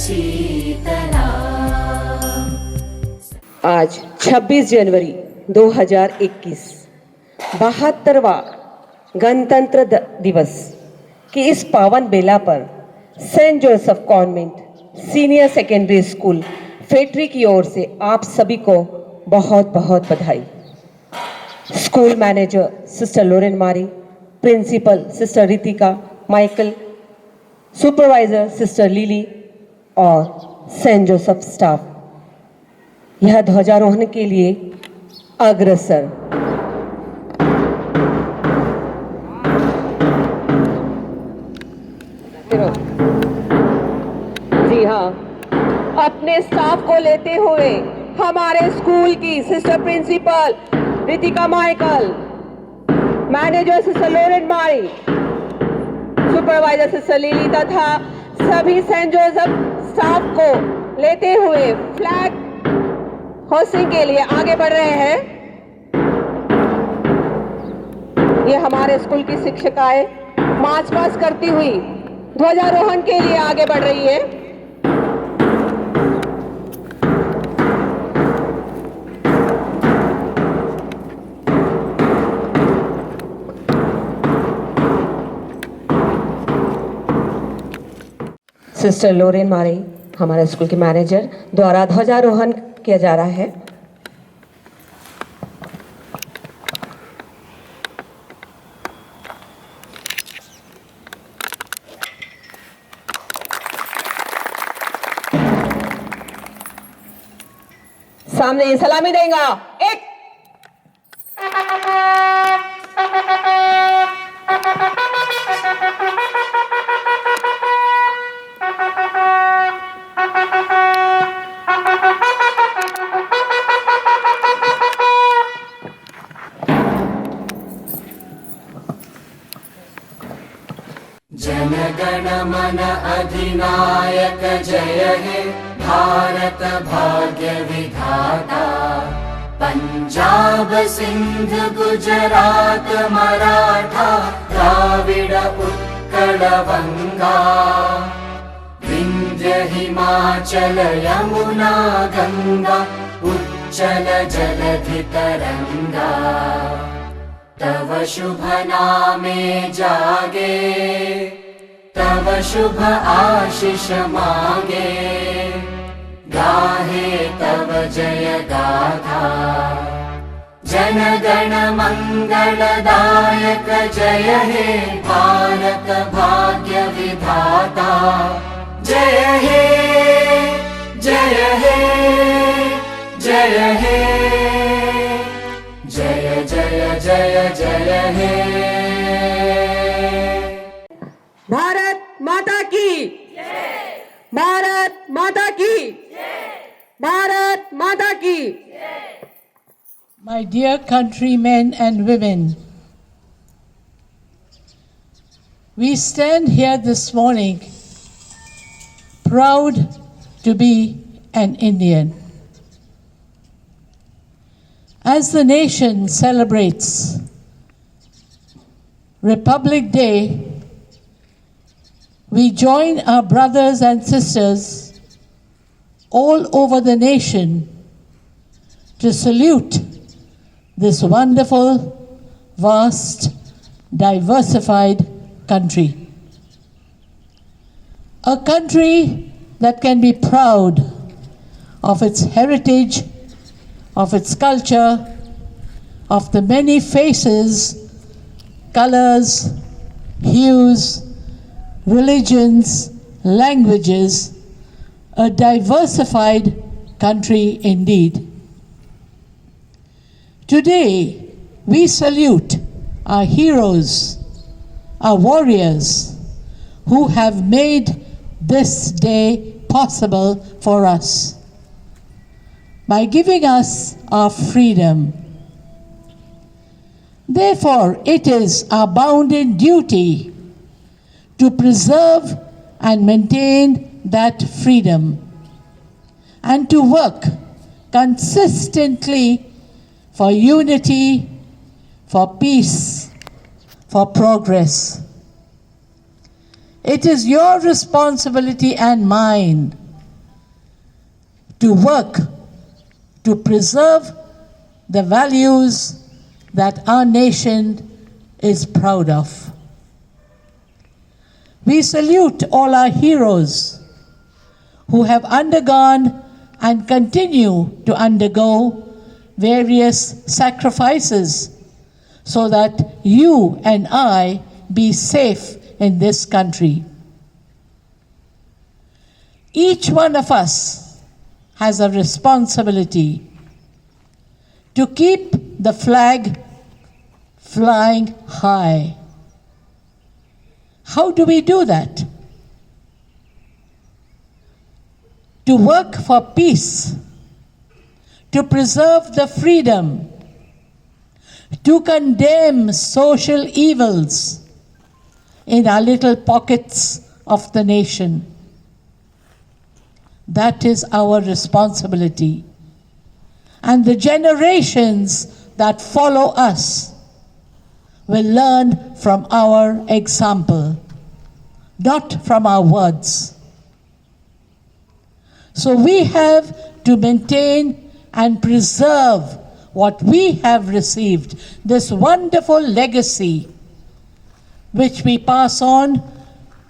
शीतला। आज 26 जनवरी 2021 72वां गणतंत्र दिवस की इस पावन बेला पर saint Joseph convent senior secondary school फेटरी की ओर से आप सभी को बहुत बहुत बधाई। School manager sister Lorraine Marie, principal sister Ritika Michael, supervisor sister Lily और सेंट जोसेफ स्टाफ यह ध्वजारोहण के लिए अग्रसर। जी हाँ, अपने स्टाफ को लेते हुए हमारे स्कूल की sister principal Ritika Michael, manager sister Lorraine Marie, supervisor sister lily तथा सभी सेंट जोसेफ स्टाफ को लेते हुए फ्लैग होस्टिंग के लिए आगे बढ़ रहे हैं। ये हमारे स्कूल की शिक्षिकाएं मार्च पास्ट करती हुई ध्वजारोहण के लिए आगे बढ़ रही है। सिस्टर लोरेन मारी, हमारे स्कूल के मैनेजर द्वारा ध्वजारोहण किया जा रहा है। सामने सलामी देगा। एक जनगण मन अधिनायक जय हे भारत भाग्य विधाता। पंजाब सिंध गुजरात मराठा द्राविड उत्कल बंगा। विंध्य हिमाचल यमुना गंगा उच्चल जलधि तरंगा। तव शुभ नामे जागे, तव शुभ आशीष मागे। गाहे तव जय गाथा, जन गण मंगलदायक जय हे भारत भाग्य विधाता। जय हे जय हे जय हे जय जय जय जय हे। भारत माता की जय, भारत माता की जय, भारत माता की जय। My dear countrymen and women, we stand here this morning proud to be an Indian. As the nation celebrates Republic Day, we join our brothers and sisters all over the nation to salute this wonderful, vast, diversified country. A country that can be proud of its heritage, of its culture, of the many faces, colors, hues, religions, languages, a diversified country indeed. Today, we salute our heroes, our warriors, who have made this day possible for us by giving us our freedom. Therefore, it is our bounden duty to preserve and maintain that freedom and to work consistently for unity, for peace, for progress. It is your responsibility and mine to work to preserve the values that our nation is proud of. We salute all our heroes who have undergone and continue to undergo various sacrifices so that you and I be safe in this country. Each one of us has a responsibility to keep the flag flying high. How do we do that? To work for peace, to preserve the freedom, to condemn social evils in our little pockets of the nation. That is our responsibility. And the generations that follow us will learn from our example, not from our words. So we have to maintain and preserve what we have received, this wonderful legacy which we pass on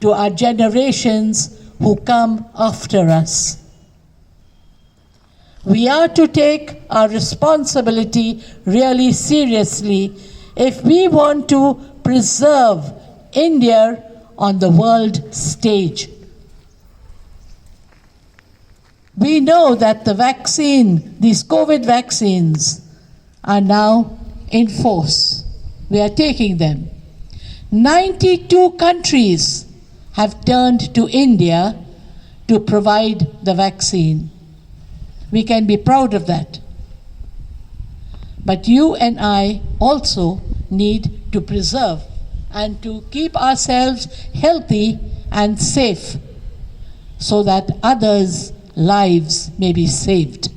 to our generations who come after us. We are to take our responsibility really seriously if we want to preserve India on the world stage. We know that the vaccine, these COVID vaccines, are now in force. We are taking them. 92 countries have turned to India to provide the vaccine. We can be proud of that. But you and I also need to preserve and to keep ourselves healthy and safe so that others' lives may be saved.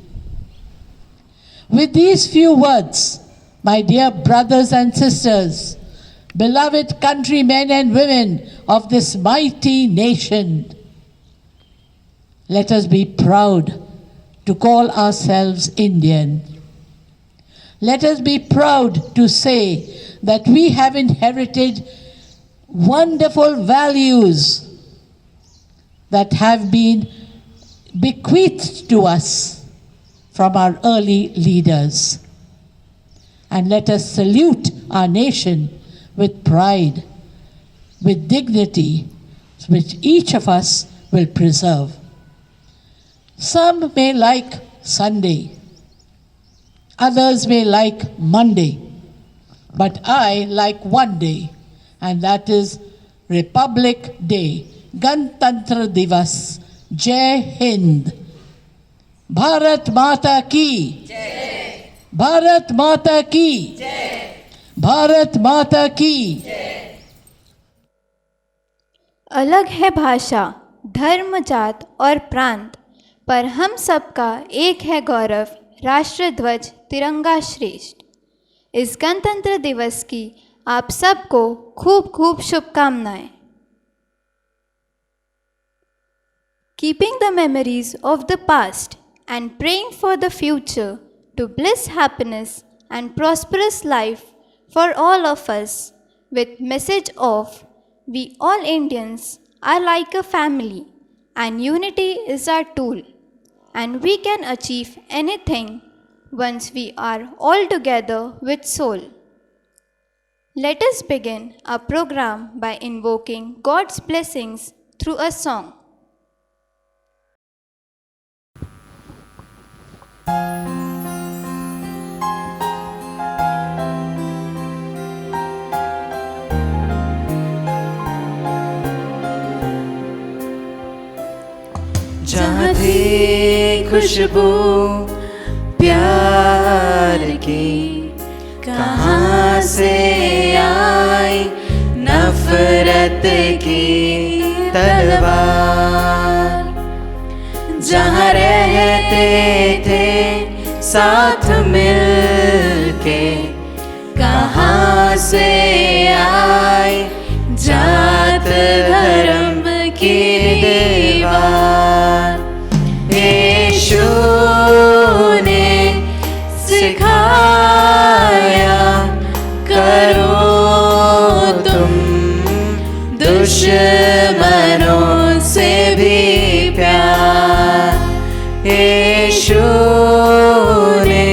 With these few words, my dear brothers and sisters, beloved countrymen and women of this mighty nation, let us be proud to call ourselves Indian. Let us be proud to say that we have inherited wonderful values that have been bequeathed to us from our early leaders. And let us salute our nation with pride, with dignity, which each of us will preserve. Some may like Sunday, others may like Monday, but I like one day, and that is Republic Day, Gantantra Divas. Jai Hind. Bharat Mata Ki Jai. Bharat Mata Ki Jai. Bharat Mata Ki Jai. अलग है भाषा, धर्म, जात और प्रांत, पर हम सबका एक है गौरव, राष्ट्र ध्वज तिरंगा श्रेष्ठ। इस गणतंत्र दिवस की आप सबको खूब खूब शुभकामनाएं। Keeping the memories of the past and praying for the future to bliss, happiness and prosperous life for all of us, with message of we all Indians are like a family and unity is our tool, and we can achieve anything once we are all together with soul. Let us begin our program by invoking God's blessings through a song. जहाँ थी खुशबू प्यार की, कहाँ से आई नफरत की तलवार। जहाँ रहते थे साथ मिलके, कहाँ से आई जात धर्म की दीवार। यीशु दुश्मनों से भी प्यार यीशु ने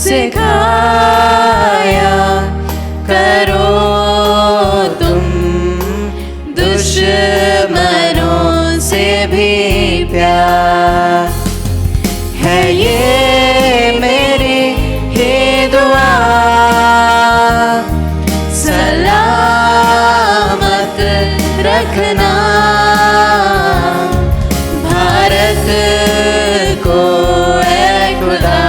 सिखाया। करो तुम दुश्मनों से भी प्यार। है ये मेरी ही दुआ, सलामत रखना भारत को ऐ खुदा।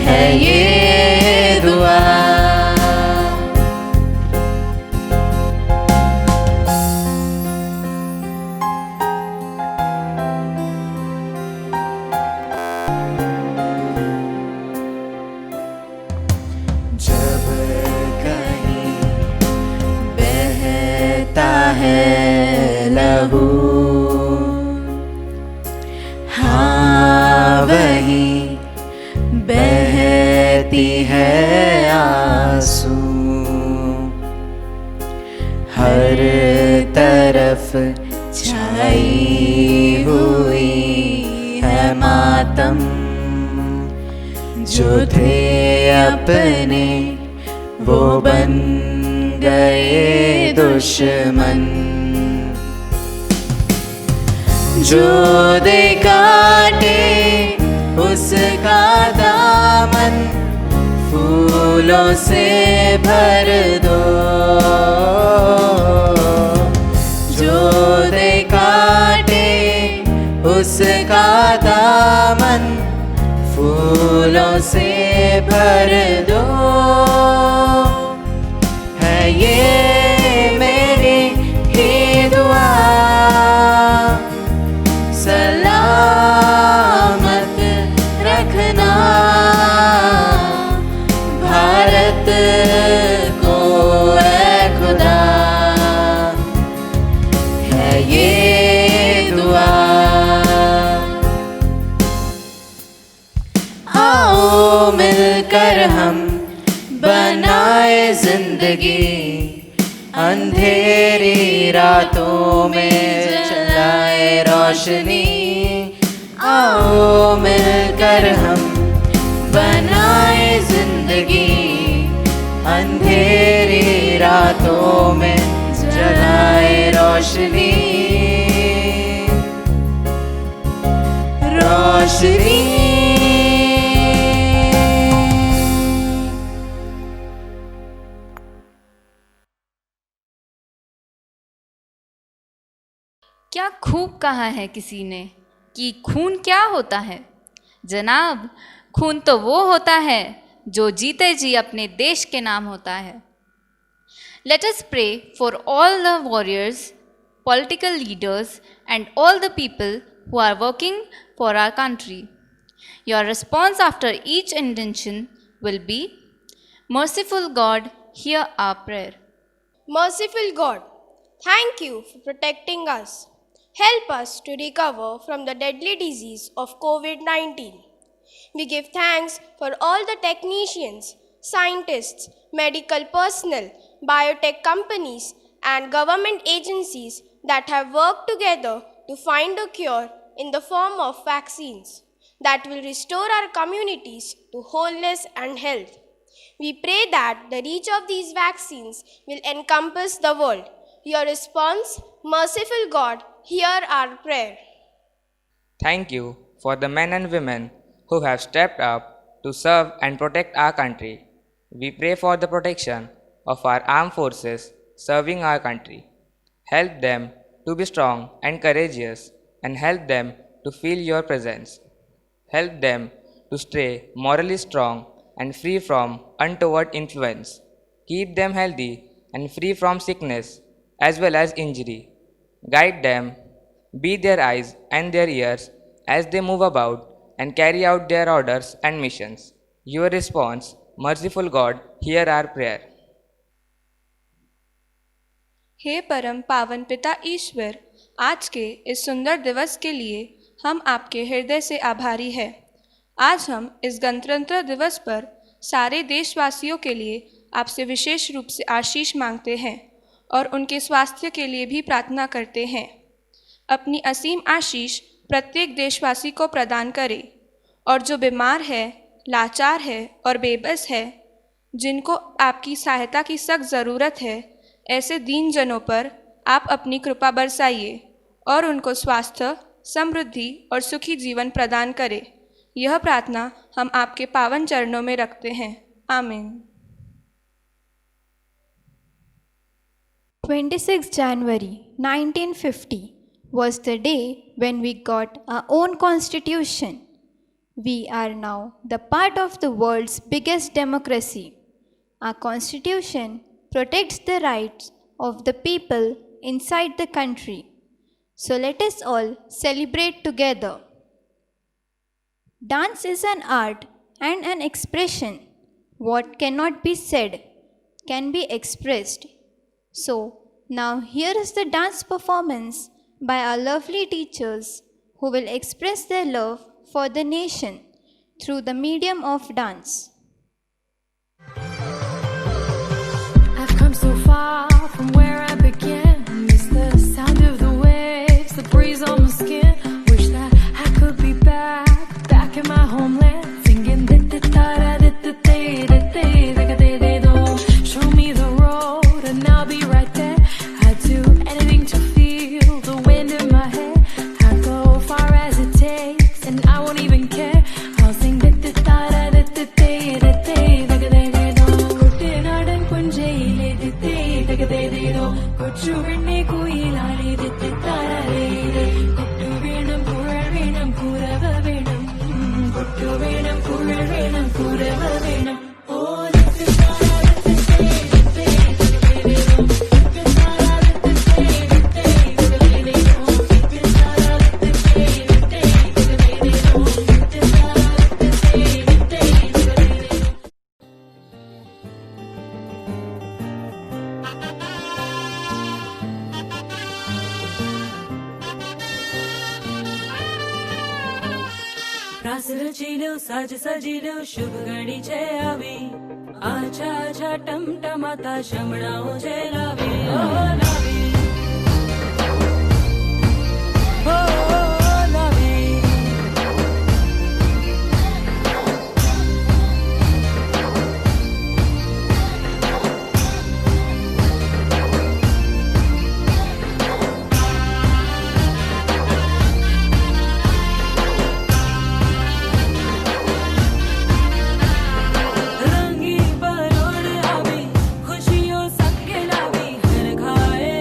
है ये दुआ। जब कहीं बहता है लहू, हाँ वहीं बहती है आंसू। हर तरफ छाई हुई है मातम, जो थे अपने वो बन गए दुश्मन। जो दे काटे उसका दामन फूलों से भर दो। जो दे काटे उसका दामन फूलों से भर दो। है ये मेरी ही दुआ, सलामत रखना भारत को ऐ खुदा। है ये दुआ। आओ मिलकर हम बनाए जिंदगी, अंधेरी रातों में जलाए रोशनी। आओ मिलकर हम बनाए जिंदगी, अंधेरी रातों में जलाए रोशनी। रोशनी। क्या खूब कहा है किसी ने कि खून क्या होता है। जनाब, खून तो वो होता है जो जीते जी अपने देश के नाम होता है। Let us pray for all the warriors, political leaders and all the people who are working for our country. Your response after each intention will be, Merciful God, hear our prayer. Merciful God, thank you for protecting us. Help us to recover from the deadly disease of COVID-19. We give thanks for all the technicians, scientists, medical personnel, biotech companies, and government agencies that have worked together to find a cure in the form of vaccines that will restore our communities to wholeness and health. We pray that the reach of these vaccines will encompass the world. Your response, merciful God, hear our prayer. Thank you for the men and women who have stepped up to serve and protect our country. We pray for the protection of our armed forces serving our country. Help them to be strong and courageous, and help them to feel your presence. Help them to stay morally strong and free from untoward influence. Keep them healthy and free from sickness as well as injury. Guide them, be their eyes and their ears as they move about and carry out their orders and missions. Your response, merciful God, hear our prayer. हे परम पावन पिता ईश्वर, आज के इस सुंदर दिवस के लिए हम आपके हृदय से आभारी हैं। आज हम इस गणतंत्र दिवस पर सारे देशवासियों के लिए आपसे विशेष रूप से आशीष मांगते हैं और उनके स्वास्थ्य के लिए भी प्रार्थना करते हैं। अपनी असीम आशीष प्रत्येक देशवासी को प्रदान करें और जो बीमार है, लाचार है और बेबस है, जिनको आपकी सहायता की सख्त ज़रूरत है, ऐसे दीन जनों पर आप अपनी कृपा बरसाइए और उनको स्वास्थ्य, समृद्धि और सुखी जीवन प्रदान करें। यह प्रार्थना हम आपके पावन चरणों में रखते हैं। आमीन। 26 January 1950 was the day when we got our own constitution. We are now the part of the world's biggest democracy. Our constitution protects the rights of the people inside the country. So let us all celebrate together. Dance is an art and an expression. What cannot be said can be expressed. So now here is the dance performance by our lovely teachers who will express their love for the nation through the medium of dance. I've come so far from where I began. Miss the sound of the waves, the breeze on my skin. Wish that I could be back in my homeland, singing show me the road and I'll be right there. I'd do anything to feel the wind in my hair. I'd go far as it takes and I won't even care. I'll sing കുട്ടനാടൻ പുഞ്ചയിലെ കൊച്ചു പെണ്ണെ കുയിലാലെ കൊട്ടു വേണം കുഴൽ വേണം കുരവ വേണം കൊട്ടു വേണം കുഴൽ വേണം കുരവ വേണം. रास रचिलो साज सजिलो शुभ घड़ी छे आवी आछा आछा टमटमाता शमणाओ छे लावी ओ लावी ओ लावी. रंगी परोड़ आवी खुशियों सबके लावी हर खाए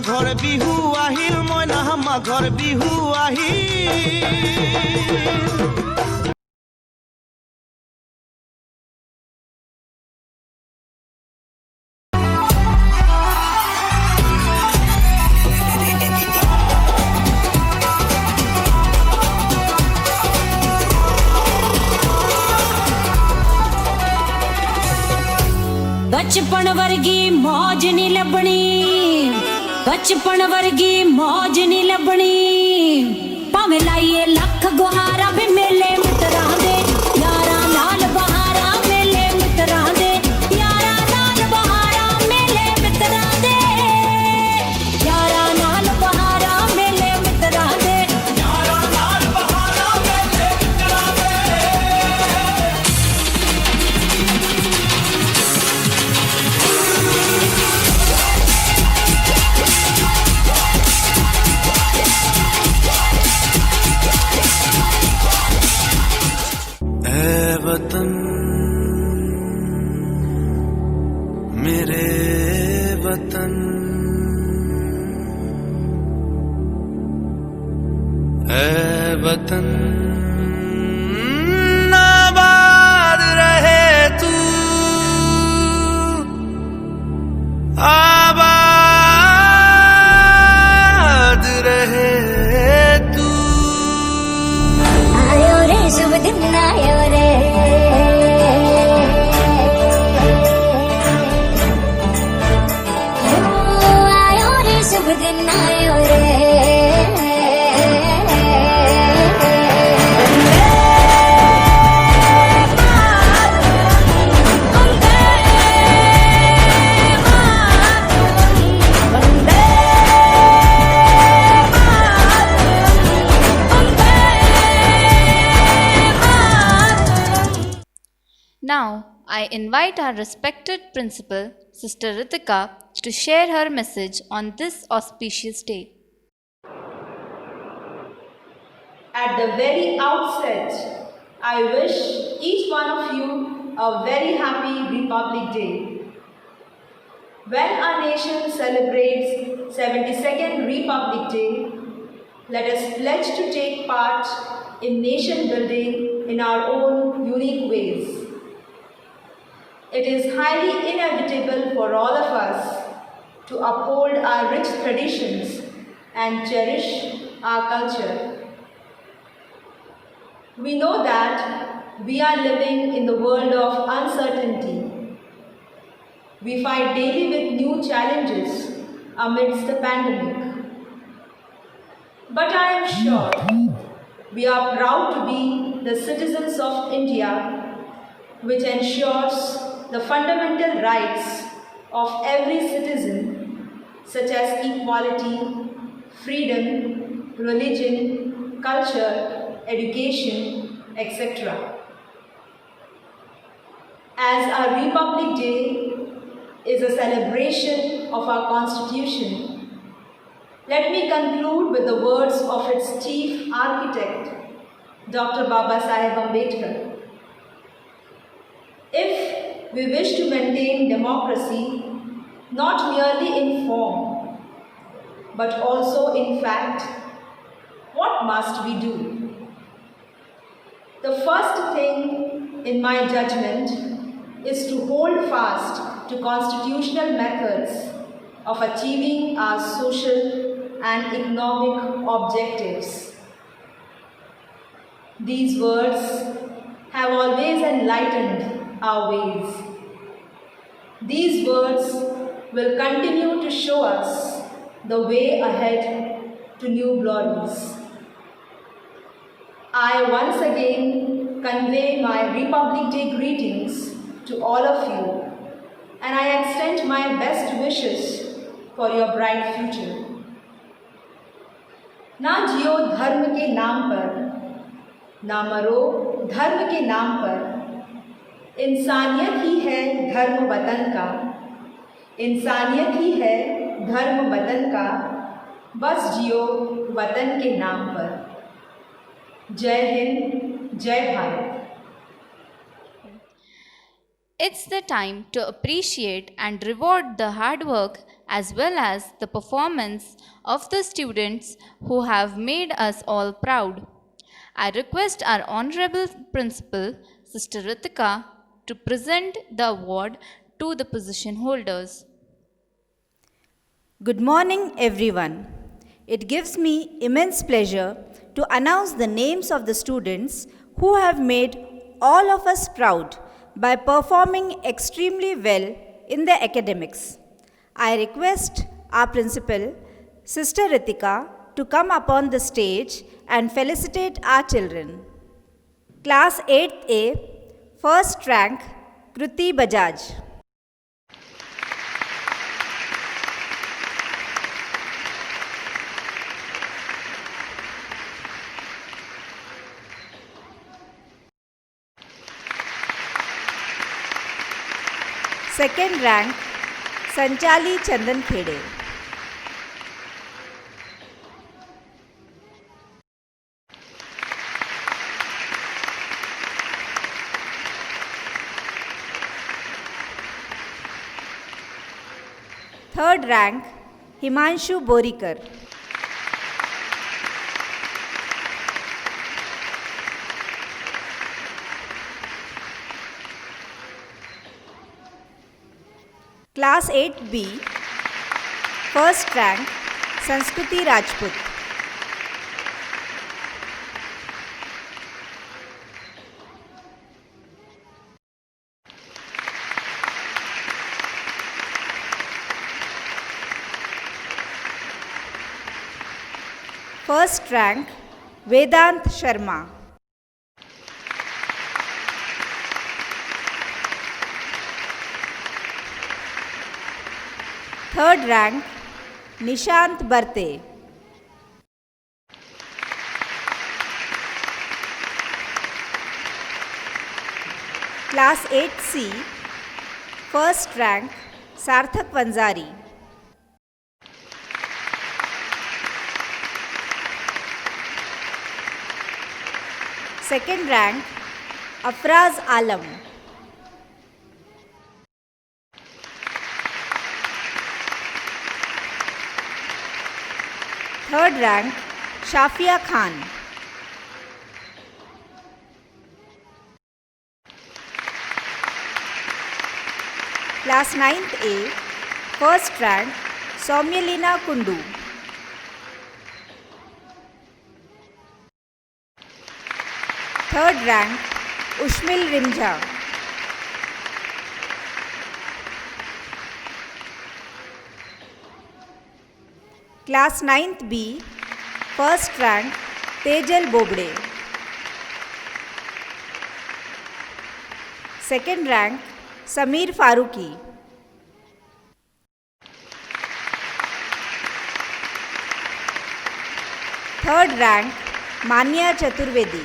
মাঘৰ বিহু আহিল মইনা মাঘৰ বিহু আহিল बचपन वर्गी मौज नहीं लभनी बचपन वर्गी मौज नहीं लभनी भावें लाइए लख गुहारा भी मेले मित्तरां दे यारां नाल बहारा मेले मित्तरां दे यारां नाल बहारा मेले मित्तरां दे यारां नाल बहारा मेले मित्तरां दे यारां नाल बहारा मेले मित्तरां दे वतन मेरे वतन है वतन आबाद रहे तू आबाद रहे तू आयो रे शुभ दिन आयो रे आयो रे शुभ दिन आयो रे Now, I invite our respected principal, Sister Ritika, to share her message on this auspicious day. At the very outset, I wish each one of you a very happy Republic Day. When our nation celebrates 72nd Republic Day, let us pledge to take part in nation building in our own unique ways. It is highly inevitable for all of us to uphold our rich traditions and cherish our culture. We know that we are living in the world of uncertainty. We fight daily with new challenges amidst the pandemic. But I am sure we are proud to be the citizens of India, which ensures the fundamental rights of every citizen, such as equality, freedom, religion, culture, education, etc. As our Republic Day is a celebration of our Constitution, let me conclude with the words of its chief architect, Dr. Baba Saheb Ambedkar. If we wish to maintain democracy not merely in form, but also in fact, what must we do? The first thing, in my judgment, is to hold fast to constitutional methods of achieving our social and economic objectives. These words have always enlightened our ways. These words will continue to show us the way ahead to new glories. I once again convey my Republic Day greetings to all of you, and I extend my best wishes for your bright future. ना जियो धर्म के नाम पर, ना मरो धर्म के नाम पर, इंसानियत ही है धर्म वतन का, इंसानियत ही है धर्म वतन का, बस जियो वतन के नाम पर। जय हिंद, जय Bharat. It's the time to appreciate and reward the hard work as well as the performance of the students who have made us all proud. I request our Honorable Principal, Sister Ritika, to present the award to the position holders. Good morning, everyone. It gives me immense pleasure to announce the names of the students who have made all of us proud by performing extremely well in their academics. I request our principal, Sister Ritika, to come upon the stage and felicitate our children. Class 8A, first rank, Kruti Bajaj. Second rank, Sanchali Chandan Khede. Third rank, Himanshu Borikar. Class 8B, first rank, Sanskruti Rajput. First rank, Vedant Sharma. Third rank, Nishant Barte. Class 8C, first rank, Sarthak Vanzari. Second rank, Afraz Alam. Third rank, Shafia Khan. Class 9th A, first rank, Soumyalina Kundu. Third rank, Ushmil Rimjha. Class 9th B, first rank, Tejal Bobde. Second rank, Sameer Faruqi. Third rank, Manya Chaturvedi.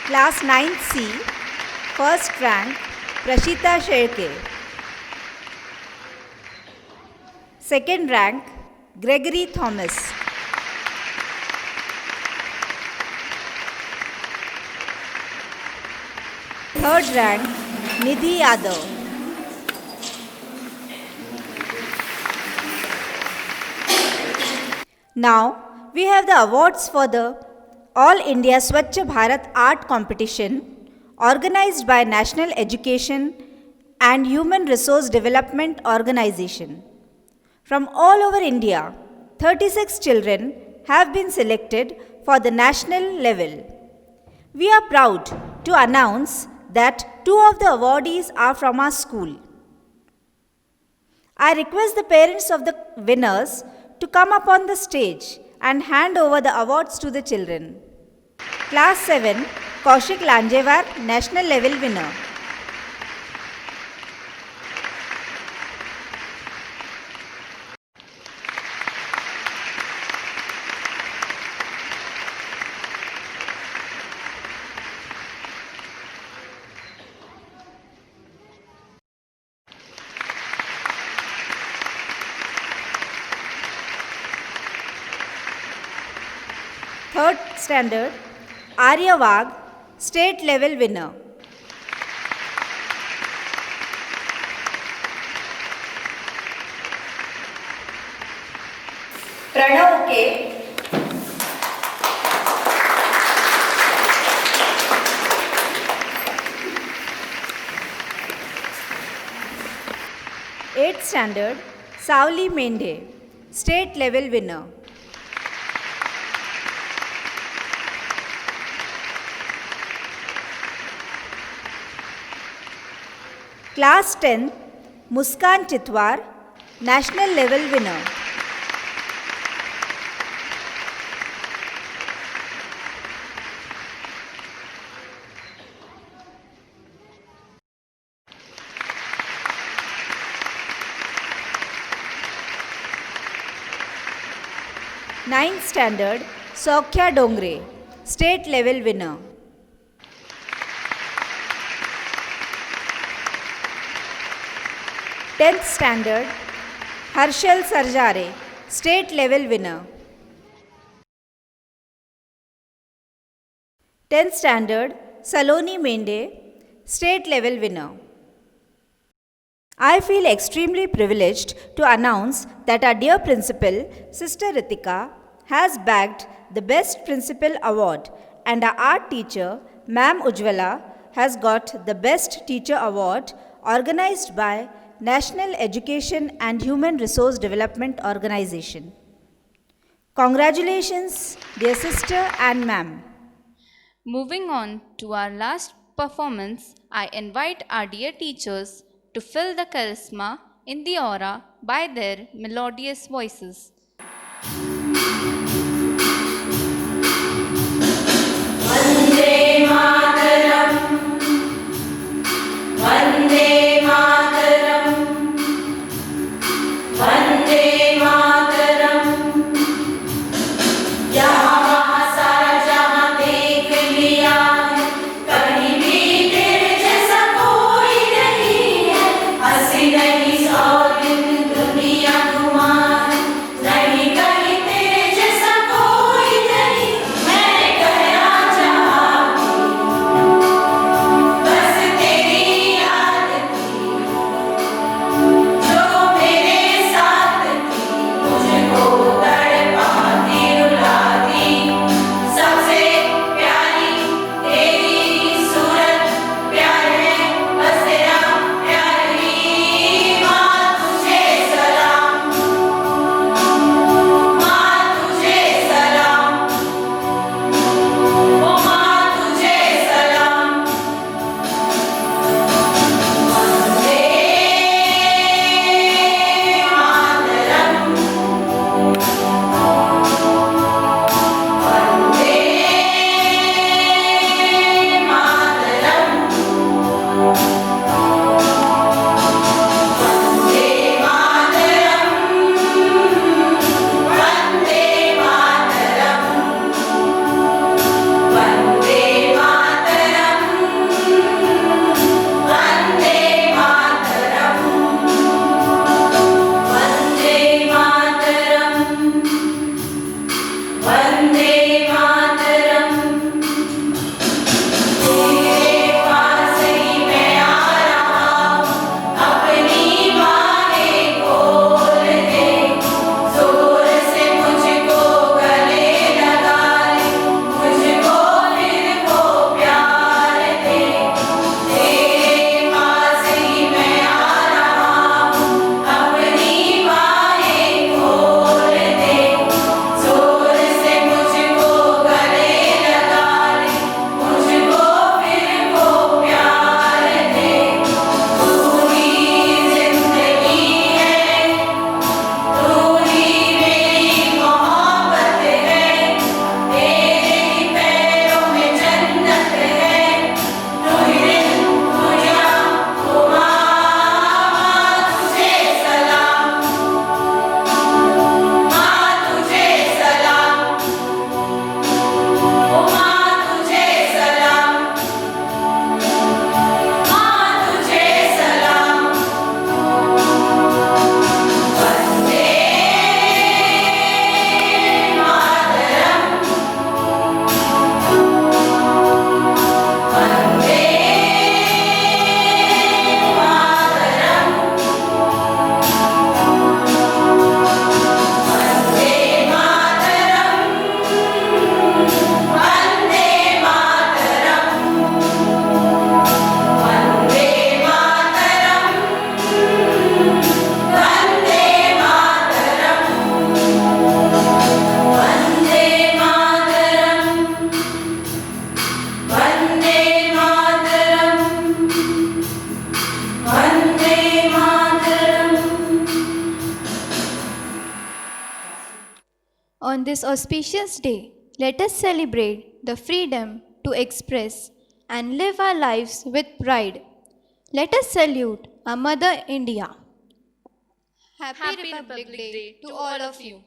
Class 9th C, first rank, Prashita Sherke. Second rank, Gregory Thomas. Third rank, Nidhi Yadav. Now, we have the awards for the All India Swachh Bharat Art Competition organized by National Education and Human Resource Development Organization. From all over India, 36 children have been selected for the national level. We are proud to announce that 2 of the awardees are from our school. I request the parents of the winners to come up on the stage and hand over the awards to the children. Class 7, Kaushik Lanjewar, national level winner. Third standard, Arya Wagh, state level winner. Pranav K, eighth standard Sawali Mendhe, state level winner. Class 10 Muskan Chitwar, national level winner. Ninth standard Saukhya Dongre, state level winner. Tenth standard Harshal Sarjare, state level winner. Tenth standard Saloni Mendhe, state level winner. I feel extremely privileged to announce that our dear principal, Sister Ritika, has bagged the Best Principal Award, and our art teacher, Ma'am Ujjwala, has got the Best Teacher Award organized by National Education and Human Resource Development Organization. Congratulations, dear sister and ma'am. Moving on to our last performance, I invite our dear teachers to fill the charisma in the aura by their melodious voices. Vande Mataram, Vande Mataram, Vande Mataram. यहाँ वहाँ सारा जहाँ देख लिया है, कहीं भी तेरे जैसा कोई नहीं है. हंसी नहीं 100 दिन दुनिया घुमा है, On this auspicious day, let us celebrate the freedom to express and live our lives with pride. Let us salute our Mother India. Happy Republic Day to all of you.